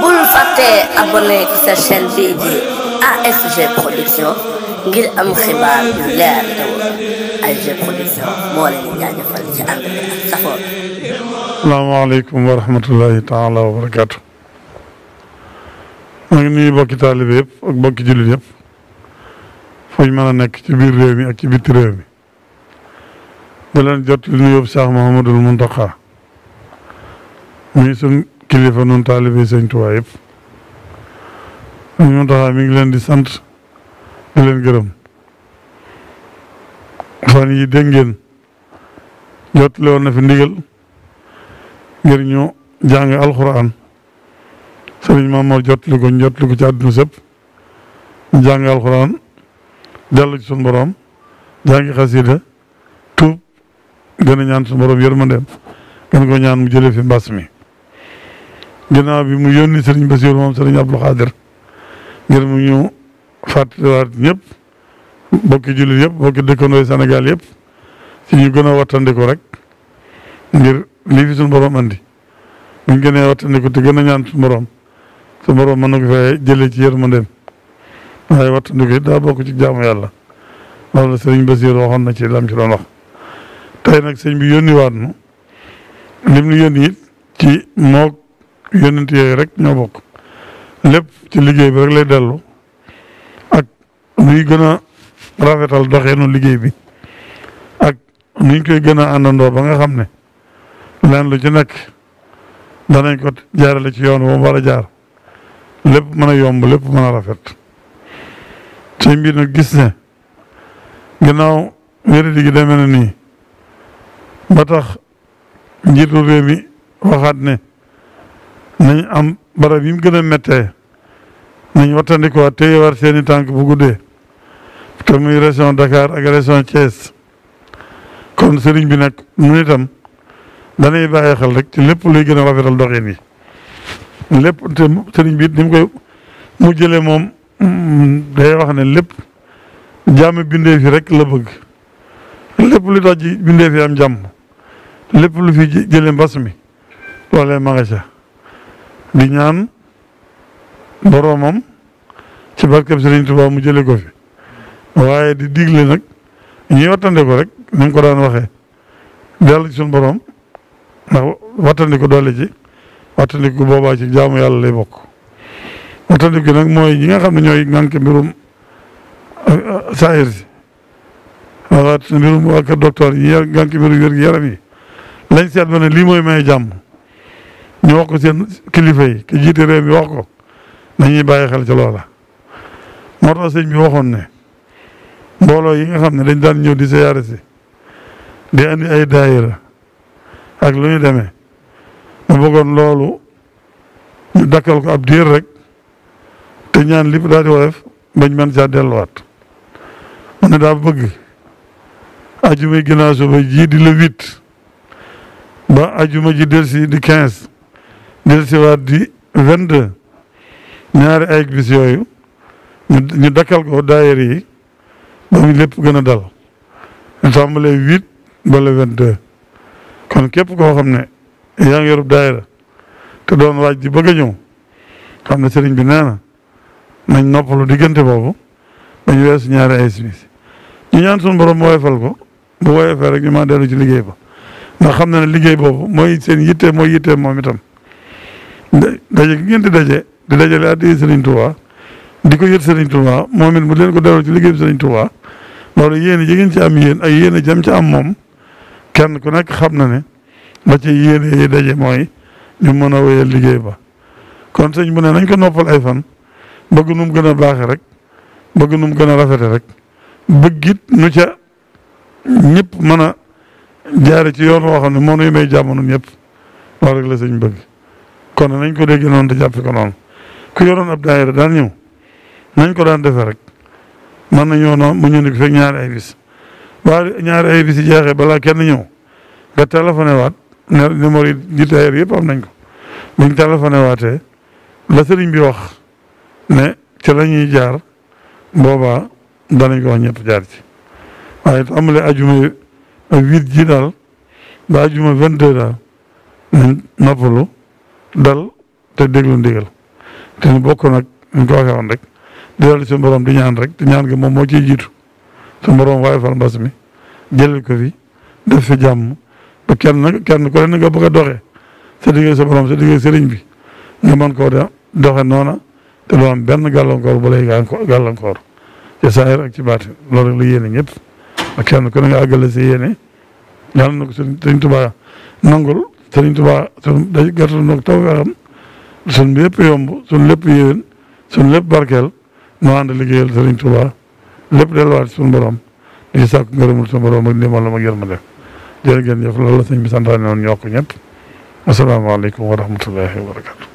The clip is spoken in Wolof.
bul fàtte abonné ci sa chaîne bii di ASG Production ngir am xibaar yu leer te wóor ASG Production moo leen di jaajëfal ci ànd bi ak safoor. Asalaamaaleykum wa rahmatullahi taala wa barakaatu. maa ngi nuyu bokki taalibe yëpp ak bokki jullit yëpp fu ñu mën a nekk ci biir réew mi ak ci bitti réew mi di leen jot li nuyoo Cheikh Mouhamadul Mountakha muy suñ kilifa nun taalibe Sëñ Tuubaa yëpp Mountakha mi ngi leen di sant di leen gërëm fan yi dégg ngeen jot le woon na fi ndigal ngir ñu jàng alxuraan sëriñ Mamoor jotli ko ci àdduna sëpp ñu jàng alxuraan dellu ci suñu borom jàngi xasida tuub gën a ñaan suñu borom yërmandeem gën ko ñaan mu jëlee fi mbas mi ginnaaw bi mu yónni sëriñ Basiiru moom sëriñ Abdul Xaadir ngir mu ñu fàttaliwaat ñëpp bokki jullit yëpp bokki dëkkandooy Sénégal yëpp ci ñu gën a wattandiku rek ngir lii fi suñu borom andi buñ gënee wattandiku te gën a ñaan suñu borom mën na ko fay jëlee ci yërmandeem waaye wattandiku it daa bokk ci jaamu yàlla loolu la sëriñ Basiir waxoon na ci lam ci doon wax tey nag sëñ bi yónni waat nu lim nu yónni it ci moog yónnent yooyu rek ñoo bokk lépp ci liggéey bi rek lay dellu ak nuy gën a rafetal doxeenu liggéey bi ak nuñ koy gën a àndandoo ba nga xam ne leen lu ci nekk danañ ko jaarale ci yoon bu mu war a jaar lépp mën a yomb lépp mën a rafet sëñ bi nag gis ne ginnaaw wéradi gi demee na nii ba tax njiitu réew mi waxaat ne nañ am barab yi mu gën a méttee nañ wattandikoo téye war seeni tànk bu guddee te muy région Dakar ak région Thiès kon sëriñ bi nag nun itam danay bàyyi xel rek ci lépp luy gën a rafetal doxin yi lépp te sëriñ bi it ni mu koy mu jëlee moom day wax ne lépp jàmm bindee fi rek la bëgg lépp lu tax ji bindee fi am jàmm lépp lu fi jëlee mbas mi loolee ma nga ca di ñaan boroomam ci barkeb Sëriñ Tuubaa mu jëlee ko fi waaye di digle nag ñuy wattande ko rek ni nga ko daan waxee dellu ci suñu borom ndax wattandi ko doole ci wattandi ko boobaa ci jaamu yàlla lay bokk wattandi ko nag mooy ñi nga xam ne ñooy ngànk mbirum saayir si wala mbirum waa kër docteur yi ngànk mbirum wér gi yaram yi lañ seet ba ne lii mooy may jàmm ñu wax ko seen kilifa yi ki jiite réew mi wax ko nañuy bàyyi xel ci loola moo tax sëñ bi waxoon ne mbooloo yi nga xam ne dañ daan ñëw di siyaare si di andi ay daayira ak lu ñu demee mu bëggoon loolu ñu dakkal ko ab diir rek te ñaan lépp daal di woyof bañ mën caa delluwaat mu ne daa bëgg ajuma ginnaaw suba ji di le 8 ba ajuma ji delsi di 15 delsi waat di 22 ñaari ay bis yooyu ñu dakkal ko daayira yi ba mu lépp gën a dal ñu tàmbalee 8 ba le 22 kon képp koo xam ne yaa ngi yorub daayira te doon waaj di bëgg a ñëw xam ne sëriñ bi nee na nañ noppalu diggante boobu ba ñu weesu ñaari ay bis ñu ñaan suñu borom mu woyofal ko bu woyofee rek ñu maa dellu ci liggéey ba ndax xam na ne liggéey boobu mooy seen yitte mooy yitte moom itam daje gi ngeen di dajale addi Sëriñ Tuubaa di ko yët Sëriñ Tuubaa moom it mu leen ko dellu ci liggéey bi Sëriñ Tuubaa loolu yéene ji ngeen ci am yéen ak yéene jam ci am moom kenn ku nekk xam na ne ba ci yéene yi daje mooy ñu mën a wéyal liggéey ba kon sëñ bu ne nañ ko noppal ay fan bëgg nu mu gën a baaxe rek bëgg nu mu gën a rafete rek bëggit nu ca ñëpp mën a jaare ci yoon woo xam ne moo nuy may jàmm nun ñëpp loolu rek la sëñ bëgg kon nañ ko dégg noonu te jàppe ko noonu ku yoroon ab daayira daan ñëw nañ ko daan defee rek mën na ñëw noonu mu ñëw ni fekk ñaari ay bis waaye ñaari ay bis yi jeexee balaa kenn ñëw nga téléphoné waat ne numéro yi di daayira yëpp am nañ ko buñ téléphoné waatee la sëriñ bi wax ne ci la ñuy jaar boobaa danañ ko wax ñëpp jaar ci waaye tàmbale ajuma 8 ji daal ba ajuma 22 daal nañ noppalu dal te déglu ndigal te ñu bokk nag ñu ko waxee woon rek di dal suñu borom di ñaan rek te ñaan gi moom moo ciy jiitu suñu borom waaye fal mbas mi jëlal ko fi def fi jàmm ba kenn ku ne nga bëgg a doxee sa digg sa borom sa digg sëriñ bi nga mën koo doxe noona te doo am benn gàllankoor bu lay gàllankoor ci saahir ak ci baatin loolu rek la yéene ñëpp ba kenn ku ne nga àggale sa yéene yàlla na ko Sëriñ Tuubaa nangul Sëriñ Tuubaa suñ day gàttal nag taw weexam suñ lépp yomb suñ lépp yéwén suñ lépp barkeel noo ànd liggéeyal Sëriñ Tuubaa lépp delluwaat suñu borom di sàkk ngërëmul suñu borom ak ndimbalam ak yërmande jërë ngeen jëf loolu la sëñ bi santaane woon ñoo ko ñëpp asalaamaaleykum wa rahmatullahi wa barakatu